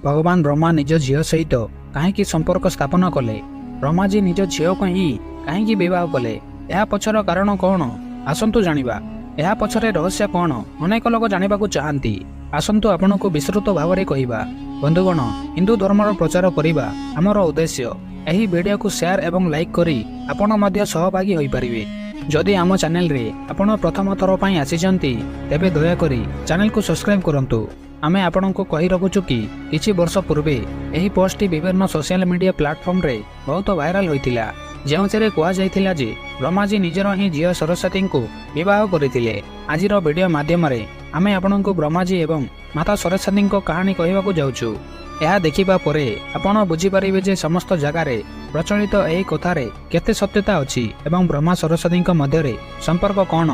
भगवान ब्रह्मा निज झील सहित कहीं संपर्क स्थापन कले? ब्रह्माजी निज झील को ही कहीं बह कले? यह पछर कारण कौन? आसतु जानिबा। यह पछरे रहस्य कौन? अनेक लोक जानिबा चाहती। आसतु आपन को विस्तृत भाव में कहवा। बंधुगण, हिंदू धर्मर प्रचार करने आमर उद्देश्य। यही वीडियो को शेयर एवं लाइक करी आपण मध्य सहभागी होई परिबे। जदि आम चैनल रे आपण प्रथम थर पई आसीचंती तेबे दया करी चैनल को सब्सक्राइब करंतु। आमे आपण को कहि रखुछु कि किछि वर्ष पूर्वे एही पोस्टटी विभिन्न सोशल मीडिया प्लेटफॉर्म रे बहुत वायरल होइतिला, जेउथरे कुआ जाइतिला जे ब्रह्माजी निजर ही झियो सरस्वती को विवाह करथिले। आजिर वीडियो माध्यम रे आमे आपण को ब्रह्माजी एवं माता सरस्वती को कहानी कहबाकू जाउछु। यह देखिबा परे आपण बुझी परिबे जे समस्त जगह रे प्रचलित एही कथारे केते सत्यता अछि एवं ब्रह्मा सरस्वती मध्य रे संपर्क कौन।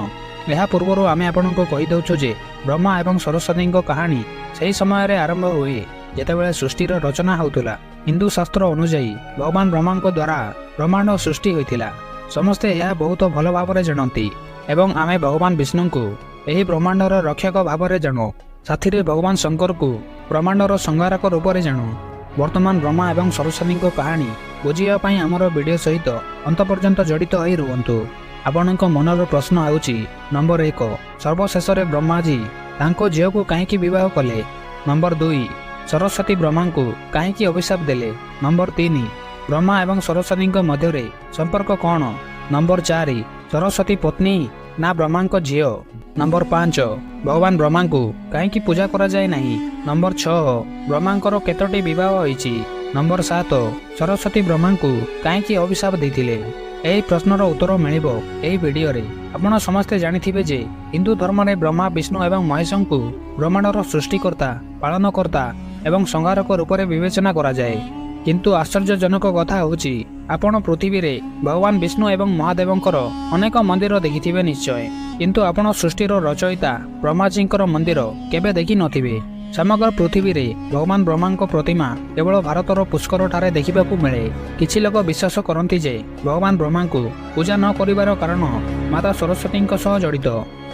यह पूर्व आमे आपण को कहि दउछु जे ब्रह्मा एवं सरस्वती कहानी सही समय रे आरंभ हुए जेतेबेले सृष्टिर रचना होउतला। हिंदू शास्त्र अनुसार भगवान ब्रह्मा द्वारा ब्रह्मांड सृष्टि होइतिला। समस्ते यह बहुत भल भाव में जानती एवं आमे भगवान विष्णु को यही ब्रह्मांडर रक्षक भाव में जाणु। साथी रे भगवान शंकर को ब्रह्मांडर संहारक रूप में जाणु। वर्तमान ब्रह्मा एवं सरस्वती कहानी बुझापी आमर वीडियो सहित अंत पर्यंत जड़ित हो रुहतु। आपणक मनर प्रश्न आउची नंबर 1, सर्वशेष ब्रह्माजी तांको झील को कहीं विवाह कले? नंबर 2, सरस्वती ब्रह्मा को कहीं अभिशाप देले? नंबर 3, ब्रह्मा एवं सरस्वती मध्य संपर्क कौन? नंबर 4, सरस्वती पत्नी ना ब्रह्मा झील? नंबर 5, भगवान ब्रह्मा को कहीं पूजा करा जाए नहीं? नंबर 6, ब्रह्मांकर केतोटी विवाह होइछि? नंबर 7, सरस्वती ब्रह्मा को कहीं अभिशाप देथिले? यही प्रश्नर उत्तर मिलिबो एही वीडियो रे। आपण समस्ते जानिथिबे जे हिंदू धर्म में ब्रह्मा विष्णु एवं महेश को ब्रह्मांडर सृष्टिकर्ता, पालनकर्ता एवं संहारक रूप में विवेचना करा जाए। किंतु आश्चर्यजनक कथा होची आपण पृथ्वी रे भगवान विष्णु एवं महादेवंकर अनेक मंदिर देखिथिबे निश्चय, किंतु आपण सृष्टिर रचयिता ब्रह्माजींकर मंदिर केबे देखि नथिबे। समग्र पृथ्वी रे भगवान ब्रह्मा प्रतिमा केवल भारतर पुष्कर ठारे देखिबाकू मिले। किछि लोक विश्वास करती जे भगवान ब्रह्मा को पूजा न करिवार कारण माता सरस्वती सह जड़ित।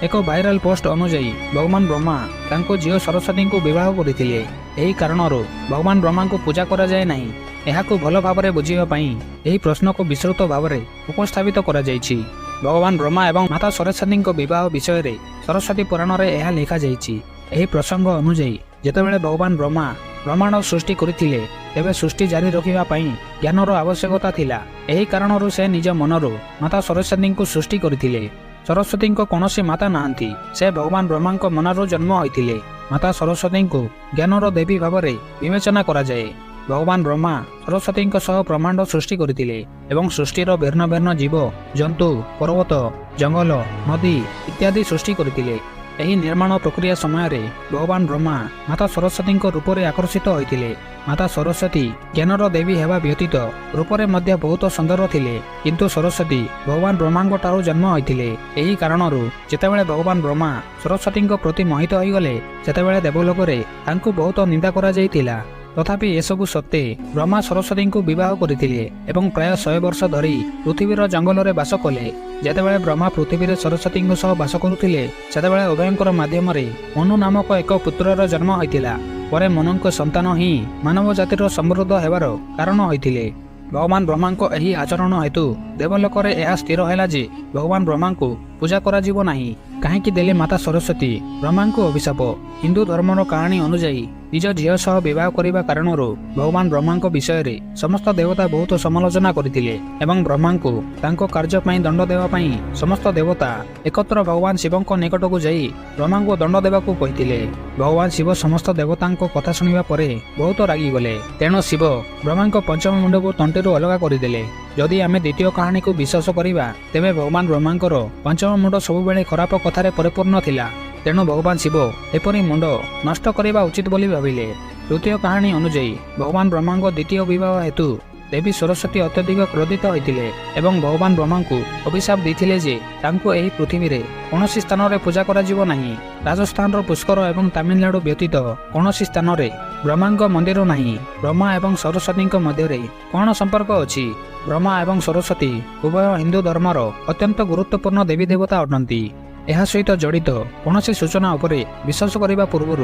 एक वायरल पोस्ट अनुसार भगवान ब्रह्मा तांको झियो सरस्वती को विवाह करथिले। एही कारणरू भगवान ब्रह्मा को पूजा करा जाए नहीं। एहाकू भल भाव बुझिबा पई एही प्रश्न को विस्तृत भाव में उपस्थापित करा जायछि। भगवान ब्रह्मा एवं माता सरस्वती विवाह विषय रे सरस्वती पुराण रे एहा लिखा जायछि। एही प्रसंग अनुसार जेतेबेले भगवान ब्रह्मा ब्रह्मांड सृष्टि करथिले तेबे सृष्टि जारी रखिबा पई ज्ञानर आवश्यकता थिला। एही कारणरू से निज मनरू माता सरस्वती को सृष्टि करथिले। सरस्वती को कौनसी माता नाहंती, से भगवान ब्रह्मा मनरू जन्म होइथिले। माता सरस्वती को ज्ञानर देवी भाव में विवेचना करा जाए। भगवान ब्रह्मा सरस्वती सह ब्रह्मांड सृष्टि करथिले एवं सृष्टिर भिन्न भिन्न जीव जंतु, पर्वत, जंगल, नदी इत्यादि सृष्टि करथिले। एही निर्माण प्रक्रिया समय रे भगवान ब्रह्मा माता सरस्वती रूप में आकर्षित होइथिले। माता सरस्वती ज्ञानर देवी हेबा व्यतीत रूप में मध्य बहुत सुंदर थिले, किंतु सरस्वती भगवान ब्रह्मा ठारू जन्म होइथिले। एही कारणरू जेतेबेले भगवान ब्रह्मा सरस्वती प्रति मोहित होइगले सेतेबेले देवलोक रे तांको बहुत निंदा करा जाइतिला। तथापि एसबु सत्ते ब्रह्मा सरस्वती को विवाह करथिले एवं प्राय 100 वर्ष धरी पृथ्वीर जंगल रे बास कले। जेतेबेले ब्रह्मा पृथ्वी रे सरस्वती सह बास करुथिले सेतेबेले उभयंकर माध्यम रे मनु नामक एक पुत्रर जन्म होइतिला। परे मनुक संतान ही मानव जातिर समृद्ध हेबार कारण होइतिले। भगवान ब्रह्मा को एही आचरण हेतु देवलोक रे यह स्थिर हैला जे भगवान ब्रह्मा को पूजा करा जीवो नाही। कहीं देले माता सरस्वती ब्रह्मा को अभिशाप। हिंदू धर्मर कहानी अनुसार निज झील सह विवाह करने कारणरू भगवान ब्रह्मा विषय रे समस्त देवता बहुत समालोचना करथिले एवं ब्रह्मा को तांको कार्य पई दंड देवा पई समस्त देवता एकत्र भगवान शिव निकट को जाई ब्रह्मा को दंड देवा को कहिथिले। भगवान शिव समस्त देवता कथा शुणिबा परे बहुत रागी गले। तेणु शिव ब्रह्मा पंचम मुंड को तंटेरू अलग करदेले। जदि आमे द्वितीय कहानी को विश्वास करिबा तेबे भगवान ब्रह्मांकर पंचम मुंड सबुबेले खराब कथारे परिपूर्ण थिला। तेणु भगवान शिव एपरी मुंड नष्ट करने उचित बोली भाविले। तृतीय कहानी अनुसार भगवान ब्रह्मा द्वितीय विवाह हेतु देवी सरस्वती अत्यधिक क्रोधित होइतिले एवं भगवान ब्रह्मा को अभिशाप देथिले जे तांको एही पृथ्वी रे कोनोसी स्थान रे पूजा करा जीवो नाही। राजस्थान रो पुष्कर एवं तमिलनाडु व्यतीत कोनोसी स्थान रे ब्रह्मा मंदिर नाही। ब्रह्मा एवं सरस्वती मध्य रे कोन संपर्क अछि? ब्रह्मा एवं सरस्वती उभय हिंदू धर्मर अत्यंत गुरुत्वपूर्ण देवी देवता अटंती। यह सहित जड़ित कौन सूचना उपरे विश्वास करने पूर्व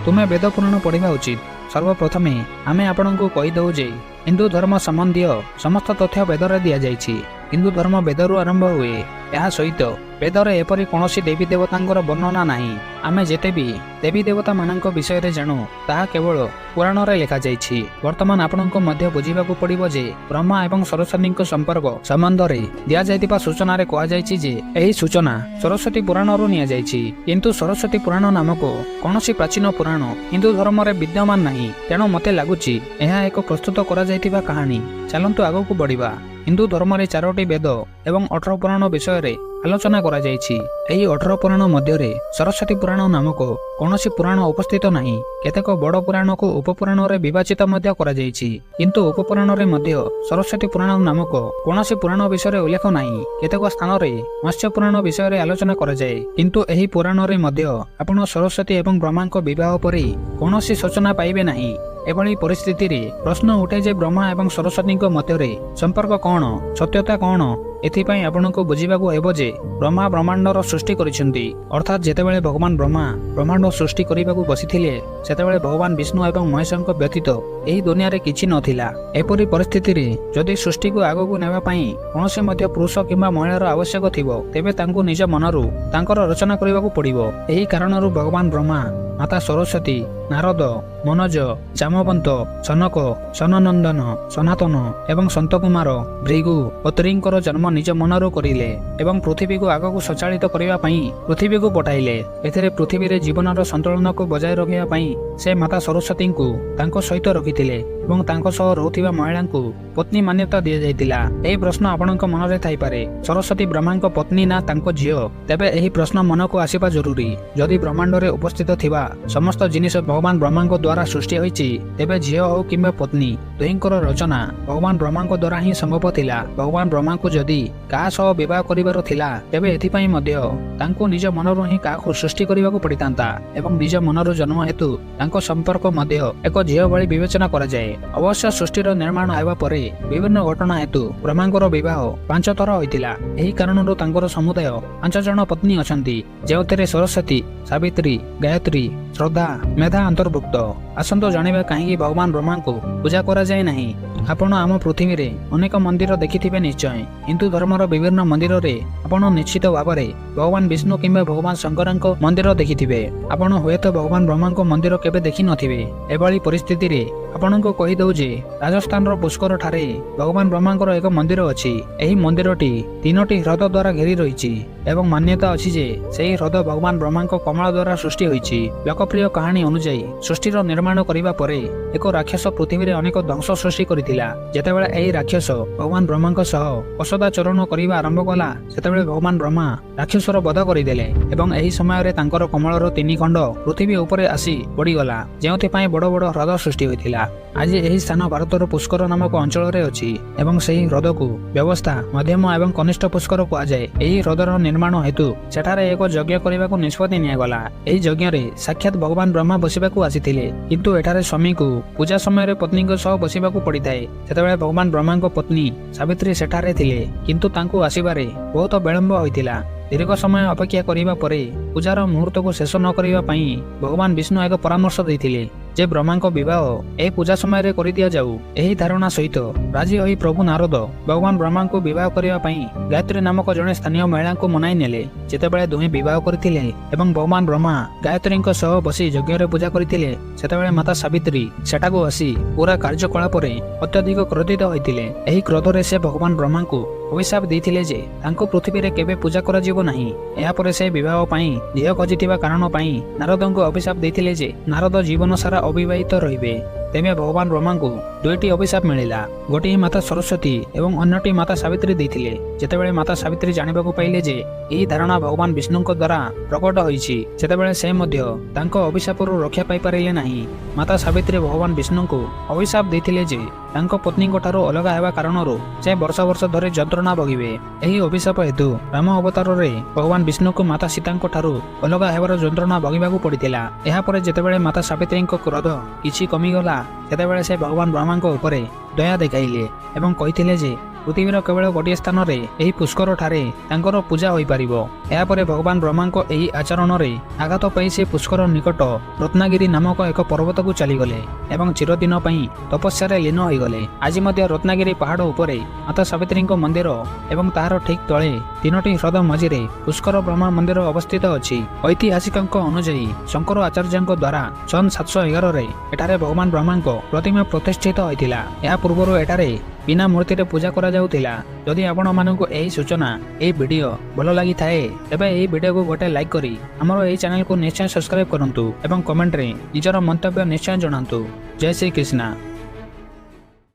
तुम्हें वेद पुराण पढ़ा उचित। ସର୍ବପ୍ରଥମେ ଆମେ ଆପଣଙ୍କୁ କହିଦେଉ ଯେ ହିନ୍ଦୁ ଧର୍ମ ସମ୍ବନ୍ଧୀୟ ସମସ୍ତ ତଥ୍ୟ ବେଦରେ ଦିଆଯାଇଛି। ହିନ୍ଦୁ ଧର୍ମ ବେଦରୁ ଆରମ୍ଭ ହୁଏ। ଏହା ସହିତ ବେଦରେ ଏପରି କୌଣସି ଦେବୀ ଦେବତାଙ୍କର ବର୍ଣ୍ଣନା ନାହିଁ। ଆମେ ଯେତେ ବି ଦେବୀ ଦେବତାମାନଙ୍କ ବିଷୟରେ ଜାଣୁ ତାହା କେବଳ ପୁରାଣରେ ଲେଖାଯାଇଛି। ବର୍ତ୍ତମାନ ଆପଣଙ୍କୁ ମଧ୍ୟ ବୁଝିବାକୁ ପଡ଼ିବ ଯେ ବ୍ରହ୍ମା ଏବଂ ସରସ୍ୱତୀଙ୍କ ସମ୍ପର୍କ ସମ୍ବନ୍ଧରେ ଦିଆଯାଇଥିବା ସୂଚନାରେ କୁହାଯାଇଛି ଯେ ଏହି ସୂଚନା ସରସ୍ୱତୀ ପୁରାଣରୁ ନିଆଯାଇଛି। କିନ୍ତୁ ସରସ୍ୱତୀ ପୁରାଣ ନାମକ କୌଣସି ପ୍ରାଚୀନ ପୁରାଣ ହିନ୍ଦୁ ଧର୍ମରେ ବିଦ୍ୟମାନ ନାହିଁ। ତେଣୁ ମୋତେ ଲାଗୁଛି ଏହା ଏକ ପ୍ରସ୍ତୁତ କରାଯାଇଥିବା କାହାଣୀ। ଚାଲନ୍ତୁ ଆଗକୁ ବଢ଼ିବା। ହିନ୍ଦୁ ଧର୍ମରେ 4ଟି ବେଦ ଏବଂ 18 ପୁରାଣ ବିଷୟରେ ଆଲୋଚନା କରାଯାଇଛି। ଏହି 18 ପୁରାଣ ମଧ୍ୟରେ ସରସ୍ୱତୀ ପୁରାଣ ନାମକ କୌଣସି ପୁରାଣ ଉପସ୍ଥିତ ନାହିଁ। କେତେକ ବଡ଼ ପୁରାଣକୁ ଉପପୁରାଣରେ ବିଭାଜିତ ମଧ୍ୟ କରାଯାଇଛି। କିନ୍ତୁ ଉପପୁରାଣରେ ମଧ୍ୟ ସରସ୍ୱତୀ ପୁରାଣ ନାମକ କୌଣସି ପୁରାଣ ବିଷୟରେ ଉଲ୍ଲେଖ ନାହିଁ। କେତେକ ସ୍ଥାନରେ ମତ୍ସ୍ୟ ପୁରାଣ ବିଷୟରେ ଆଲୋଚନା କରାଯାଏ। କିନ୍ତୁ ଏହି ପୁରାଣରେ ମଧ୍ୟ ଆପଣ ସରସ୍ୱତୀ ଏବଂ ବ୍ରହ୍ମାଙ୍କ ବିବାହ ପରି କୌଣସି ସୂଚନା ପାଇବେ ନାହିଁ। ଏଭଳି ପରିସ୍ଥିତିରେ ପ୍ରଶ୍ନ ଉଠେ ଯେ ବ୍ରହ୍ମା ଏବଂ ସରସ୍ୱତୀଙ୍କ ମଧ୍ୟରେ ସମ୍ପର୍କ କ'ଣ, ସତ୍ୟତା କ'ଣ? ଏଥିପାଇଁ ଆପଣଙ୍କୁ ବୁଝିବାକୁ ହେବ ଯେ ବ୍ରହ୍ମା ବ୍ରହ୍ମାଣ୍ଡର ସୃଷ୍ଟି କରିଛନ୍ତି। ଅର୍ଥାତ୍ ଯେତେବେଳେ ଭଗବାନ ବ୍ରହ୍ମା ବ୍ରହ୍ମାଣ୍ଡ ସୃଷ୍ଟି କରିବାକୁ ବସିଥିଲେ ସେତେବେଳେ ଭଗବାନ ବିଷ୍ଣୁ ଏବଂ ମହେଶଙ୍କ ବ୍ୟତୀତ ଏହି ଦୁନିଆରେ କିଛି ନଥିଲା। ଏପରି ପରିସ୍ଥିତିରେ ଯଦି ସୃଷ୍ଟିକୁ ଆଗକୁ ନେବା ପାଇଁ କୌଣସି ମଧ୍ୟ ପୁରୁଷ କିମ୍ବା ମହିଳାର ଆବଶ୍ୟକ ଥିବ ତେବେ ତାଙ୍କୁ ନିଜ ମନରୁ ତାଙ୍କର ରଚନା କରିବାକୁ ପଡ଼ିବ। ଏହି କାରଣରୁ ଭଗବାନ ବ୍ରହ୍ମା, ମାତା ସରସ୍ୱତୀ, ନାରଦ, ମନୋଜ, ଜାମବନ୍ତ, ସନକ, ସନନନ୍ଦନ, ସନାତନ ଏବଂ ସନ୍ତକୁମାର, ଭୃଗୁ, ଅତ୍ରିଙ୍କର ଜନ୍ମ ନିଜ ମନରୁ କରିଲେ ଏବଂ ପୃଥିବୀକୁ ଆଗକୁ ସଞ୍ଚାଳିତ କରିବା ପାଇଁ ପୃଥିବୀକୁ ପଠାଇଲେ। ଏଥିରେ ପୃଥିବୀରେ ଜୀବନର ସନ୍ତୁଳନକୁ ବଜାୟ ରଖିବା ପାଇଁ ସେ ମାତା ସରସ୍ୱତୀଙ୍କୁ ତାଙ୍କ ସହିତ ରଖିଥିଲେ ଏବଂ ତାଙ୍କ ସହ ରହୁଥିବା ମହିଳାଙ୍କୁ ପତ୍ନୀ ମାନ୍ୟତା ଦିଆଯାଇଥିଲା। ଏହି ପ୍ରଶ୍ନ ଆପଣଙ୍କ ମନରେ ଥାଇପାରେ, ସରସ୍ୱତୀ ବ୍ରହ୍ମାଙ୍କ ପତ୍ନୀ ନା ତାଙ୍କ ଝିଅ? ତେବେ ଏହି ପ୍ରଶ୍ନ ମନକୁ ଆସିବା ଜରୁରୀ। ଯଦି ବ୍ରହ୍ମାଣ୍ଡରେ ଉପସ୍ଥିତ ଥିବା ସମସ୍ତ ଜିନିଷ ଭଗବାନ ବ୍ରହ୍ମାଙ୍କ ଦ୍ୱାରା ସୃଷ୍ଟି ହୋଇଛି ତେବେ ଝିଅ ହେଉ କିମ୍ବା ପତ୍ନୀ ଦୁହିଁଙ୍କର ରଚନା ଭଗବାନ ବ୍ରହ୍ମାଙ୍କ ଦ୍ୱାରା ହିଁ ସମ୍ଭବ ଥିଲା। ଭଗବାନ ବ୍ରହ୍ମାଙ୍କୁ ଯଦି କାହା ସହ ବିବାହ କରିବାର ଥିଲା ତେବେ ଏଥିପାଇଁ ମଧ୍ୟ ତାଙ୍କୁ ନିଜ ମନରୁ ହିଁ କାହାକୁ ସୃଷ୍ଟି କରିବାକୁ ପଡ଼ିଥାନ୍ତା ଏବଂ ନିଜ ମନରୁ ଜନ୍ମ ହେତୁ ତାଙ୍କ ସମ୍ପର୍କ ମଧ୍ୟ ଏକ ଝିଅ ଭଳି ବିବେଚନା କରାଯାଏ। ଅବଶ୍ୟ ସୃଷ୍ଟିର ନିର୍ମାଣ ହେବା ପରେ ବିଭିନ୍ନ ଘଟଣା ହେତୁ ବ୍ରହ୍ମାଙ୍କର ବିବାହ 5 ଥର ହୋଇଥିଲା। ଏହି କାରଣରୁ ତାଙ୍କର ସମୁଦାୟ 5 ଜଣ ପତ୍ନୀ ଅଛନ୍ତି, ଯେଉଁଥିରେ ସରସ୍ୱତୀ, ସାବିତ୍ରୀ, ଗାୟତ୍ରୀ, ଶ୍ରଦ୍ଧା, ମେଧା ଅନ୍ତର୍ଭୁକ୍ତ। ଆସନ୍ତୁ ଜାଣିବା କାହିଁକି ଭଗବାନ ବ୍ରହ୍ମାଙ୍କୁ ପୂଜା କରାଯାଏ ନାହିଁ। ଆପଣ ଆମ ପୃଥିବୀରେ ଅନେକ ମନ୍ଦିର ଦେଖିଥିବେ ନିଶ୍ଚୟ। ହିନ୍ଦୁ ଧର୍ମର ବିଭିନ୍ନ ମନ୍ଦିରରେ ଆପଣ ନିଶ୍ଚିତ ଭାବରେ ଭଗବାନ ବିଷ୍ଣୁ କିମ୍ବା ଭଗବାନ ଶଙ୍କରଙ୍କ ମନ୍ଦିର ଦେଖିଥିବେ। ଆପଣ ହୁଏତ ଭଗବାନ ବ୍ରହ୍ମାଙ୍କ ମନ୍ଦିର କେବେ ଦେଖିନଥିବେ। ଏଭଳି ପରିସ୍ଥିତିରେ ଆପଣଙ୍କୁ କହିଦେଉ ଯେ ରାଜସ୍ଥାନର ପୁଷ୍କର ଠାରେ ଭଗବାନ ବ୍ରହ୍ମାଙ୍କର ଏକ ମନ୍ଦିର ଅଛି। ଏହି ମନ୍ଦିରଟି 3ଟି ହ୍ରଦ ଦ୍ୱାରା ଘେରି ରହିଛି ଏବଂ ମାନ୍ୟତା ଅଛି ଯେ ସେହି ହ୍ରଦ ଭଗବାନ ବ୍ରହ୍ମାଙ୍କ କମଳ ଦ୍ୱାରା ସୃଷ୍ଟି ହୋଇଛି। ଲୋକପ୍ରିୟ କାହାଣୀ ଅନୁଯାୟୀ ସୃଷ୍ଟିର ନିର୍ମାଣ କରିବା ପରେ ଏକ ରାକ୍ଷସ ପୃଥିବୀରେ ଅନେକ ଧ୍ୱଂସ ସୃଷ୍ଟି କରିଥିଲା। ଯେତେବେଳେ ଏହି ରାକ୍ଷସ ଭଗବାନ ବ୍ରହ୍ମାଙ୍କ ସହ ଅସଦାଚରଣ କରିବା ଆରମ୍ଭ କଲା ସେତେବେଳେ ଭଗବାନ ବ୍ରହ୍ମା ରାକ୍ଷସର ବଧ କରିଦେଲେ ଏବଂ ଏହି ସମୟରେ ତାଙ୍କର କମଳର 3 ଖଣ୍ଡ ପୃଥିବୀ ଉପରେ ଆସି ପଡ଼ିଗଲା, ଯେଉଁଥିପାଇଁ ବଡ଼ ବଡ଼ ହ୍ରଦ ସୃଷ୍ଟି ହୋଇଥିଲା। ଆଜି ଏହି ସ୍ଥାନ ଭାରତର ପୁଷ୍କର ନାମକ ଅଞ୍ଚଳରେ ଅଛି ଏବଂ ସେହି ହ୍ରଦକୁ ବ୍ୟବସ୍ଥା, ମଧ୍ୟମ ଏବଂ କନିଷ୍ଠ ପୁଷ୍କର କୁହାଯାଏ। ଏହି ହ୍ରଦର ନିର୍ମାଣ ହେତୁ ସେଠାରେ ଏକ ଯଜ୍ଞ କରିବାକୁ ନିଷ୍ପତ୍ତି ନିଆଗଲା। ଏହି ଯଜ୍ଞରେ ସାକ୍ଷାତ ଭଗବାନ ବ୍ରହ୍ମା ବସିବାକୁ ଆସିଥିଲେ, କିନ୍ତୁ ଏଠାରେ ସ୍ୱାମୀଙ୍କୁ ପୂଜା ସମୟରେ ପତ୍ନୀଙ୍କ ସହ ବସିବାକୁ ପଡ଼ିଥାଏ। ସେତେବେଳେ ଭଗବାନ ବ୍ରହ୍ମାଙ୍କ ପତ୍ନୀ ସାବିତ୍ରୀ ସେଠାରେ ଥିଲେ, କିନ୍ତୁ ତାଙ୍କୁ ଆସିବାରେ ବହୁତ ବିଳମ୍ବ ହୋଇଥିଲା। ଦୀର୍ଘ ସମୟ ଅପେକ୍ଷା କରିବା ପରେ ପୂଜାର ମୁହୂର୍ତ୍ତକୁ ଶେଷ ନ କରିବା ପାଇଁ ଭଗବାନ ବିଷ୍ଣୁ ଏକ ପରାମର୍ଶ ଦେଇଥିଲେ ଯେ ବ୍ରହ୍ମାଙ୍କ ବିବାହ ଏହି ପୂଜା ସମୟରେ କରିଦିଆଯାଉ। ଏହି ଧାରଣା ସହିତ ରାଜି ହୋଇ ପ୍ରଭୁ ନାରଦ ଭଗବାନ ବ୍ରହ୍ମାଙ୍କୁ ବିବାହ କରିବା ପାଇଁ ଗାୟତ୍ରୀ ନାମକ ଜଣେ ସ୍ଥାନୀୟ ମହିଳାଙ୍କୁ ମନାଇ ନେଲେ। ଯେତେବେଳେ ଦୁହେଁ ବିବାହ କରିଥିଲେ ଏବଂ ଭଗବାନ ବ୍ରହ୍ମା ଗାୟତ୍ରୀଙ୍କ ସହ ବସି ଯଜ୍ଞରେ ପୂଜା କରିଥିଲେ ସେତେବେଳେ ମାତା ସାବିତ୍ରୀ ସେଠାକୁ ଆସି ପୁରା କାର୍ଯ୍ୟକଳାପରେ ଅତ୍ୟଧିକ କ୍ରୋଧିତ ହୋଇଥିଲେ। ଏହି କ୍ରୋଧରେ ସେ ଭଗବାନ ବ୍ରହ୍ମାଙ୍କୁ ଅଭିଶାପ ଦେଇଥିଲେ ଯେ ତାଙ୍କୁ ପୃଥିବୀରେ କେବେ ପୂଜା କରାଯିବ ନାହିଁ। ଏହାପରେ ସେ ବିବାହ ପାଇଁ ଝିଅ ଖୋଜିଥିବା କାରଣ ପାଇଁ ନାରଦଙ୍କୁ ଅଭିଶାପ ଦେଇଥିଲେ ଯେ ନାରଦ ଜୀବନ ସାରା ଅବିବାହିତ ରହିବେ। ତେବେ ଭଗବାନ ବ୍ରହ୍ମାଙ୍କୁ 2ଟି ଅଭିଶାପ ମିଳିଲା। ଗୋଟିଏ ମାତା ସରସ୍ୱତୀ ଏବଂ ଅନ୍ୟଟି ମାତା ସାବିତ୍ରୀ ଦେଇଥିଲେ। ଯେତେବେଳେ ମାତା ସାବିତ୍ରୀ ଜାଣିବାକୁ ପାଇଲେ ଯେ ଏହି ଧାରଣା ଭଗବାନ ବିଷ୍ଣୁଙ୍କ ଦ୍ୱାରା ପ୍ରକଟ ହୋଇଛି ସେତେବେଳେ ସେ ମଧ୍ୟ ତାଙ୍କ ଅଭିଶାପରୁ ରକ୍ଷା ପାଇପାରିଲେ ନାହିଁ। ମାତା ସାବିତ୍ରୀ ଭଗବାନ ବିଷ୍ଣୁଙ୍କୁ ଅଭିଶାପ ଦେଇଥିଲେ ଯେ ତାଙ୍କ ପତ୍ନୀଙ୍କ ଠାରୁ ଅଲଗା ହେବା କାରଣରୁ ସେ ବର୍ଷ ବର୍ଷ ଧରି ଯନ୍ତ୍ରଣା ଭୋଗିବେ। ଏହି ଅଭିଶାପ ହେତୁ ରାମ ଅବତାରରେ ଭଗବାନ ବିଷ୍ଣୁଙ୍କୁ ମାତା ସୀତାଙ୍କ ଠାରୁ ଅଲଗା ହେବାର ଯନ୍ତ୍ରଣା ଭୋଗିବାକୁ ପଡ଼ିଥିଲା। ଏହାପରେ ଯେତେବେଳେ ମାତା ସାବିତ୍ରୀଙ୍କ କ୍ରୋଧ କିଛି କମିଗଲା ସେତେବେଳେ ସେ ଭଗବାନ ବ୍ରହ୍ମାଙ୍କ ଉପରେ ଦୟା ଦେଖାଇଲେ ଏବଂ କହିଥିଲେ ଯେ ପୃଥିବୀର କେବଳ ଗୋଟିଏ ସ୍ଥାନରେ ଏହି ପୁଷ୍କର ଠାରେ ତାଙ୍କର ପୂଜା ହୋଇପାରିବ। ଏହାପରେ ଭଗବାନ ବ୍ରହ୍ମାଙ୍କ ଏହି ଆଚରଣରେ ଆଘାତ ପାଇ ସେ ପୁଷ୍କର ନିକଟ ରତ୍ନାଗିରି ନାମକ ଏକ ପର୍ବତକୁ ଚାଲିଗଲେ ଏବଂ ଚିରଦିନ ପାଇଁ ତପସ୍ୟାରେ ଲୀନ ହୋଇଗଲେ। ଆଜି ମଧ୍ୟ ରତ୍ନାଗିରି ପାହାଡ଼ ଉପରେ ମାତା ସାବିତ୍ରୀଙ୍କ ମନ୍ଦିର ଏବଂ ତାହାର ଠିକ୍ ତଳେ 3ଟି ହ୍ରଦ ମଝିରେ ପୁଷ୍କର ବ୍ରହ୍ମା ମନ୍ଦିର ଅବସ୍ଥିତ ଅଛି। ଐତିହାସିକଙ୍କ ଅନୁଯାୟୀ ଶଙ୍କର ଆଚାର୍ଯ୍ୟଙ୍କ ଦ୍ୱାରା ସନ୍ 711ରେ ଏଠାରେ ଭଗବାନ ବ୍ରହ୍ମାଙ୍କ ପ୍ରତିମା ପ୍ରତିଷ୍ଠିତ ହୋଇଥିଲା। ଏହା ପୂର୍ବରୁ ଏଠାରେ ବିନା ମୂର୍ତ୍ତିରେ ପୂଜା କରାଯାଉଥିଲା। ଯଦି ଆପଣମାନଙ୍କୁ ଏହି ସୂଚନା ଏହି ଭିଡିଓ ଭଲ ଲାଗିଥାଏ ତେବେ ଏହି ଭିଡିଓକୁ ଗୋଟେ ଲାଇକ୍ କରି ଆମର ଏହି ଚ୍ୟାନେଲକୁ ନିଶ୍ଚୟ ସବସ୍କ୍ରାଇବ କରନ୍ତୁ ଏବଂ କମେଣ୍ଟରେ ନିଜର ମନ୍ତବ୍ୟ ନିଶ୍ଚୟ ଜଣାନ୍ତୁ। ଜୟ ଶ୍ରୀ କୃଷ୍ଣ।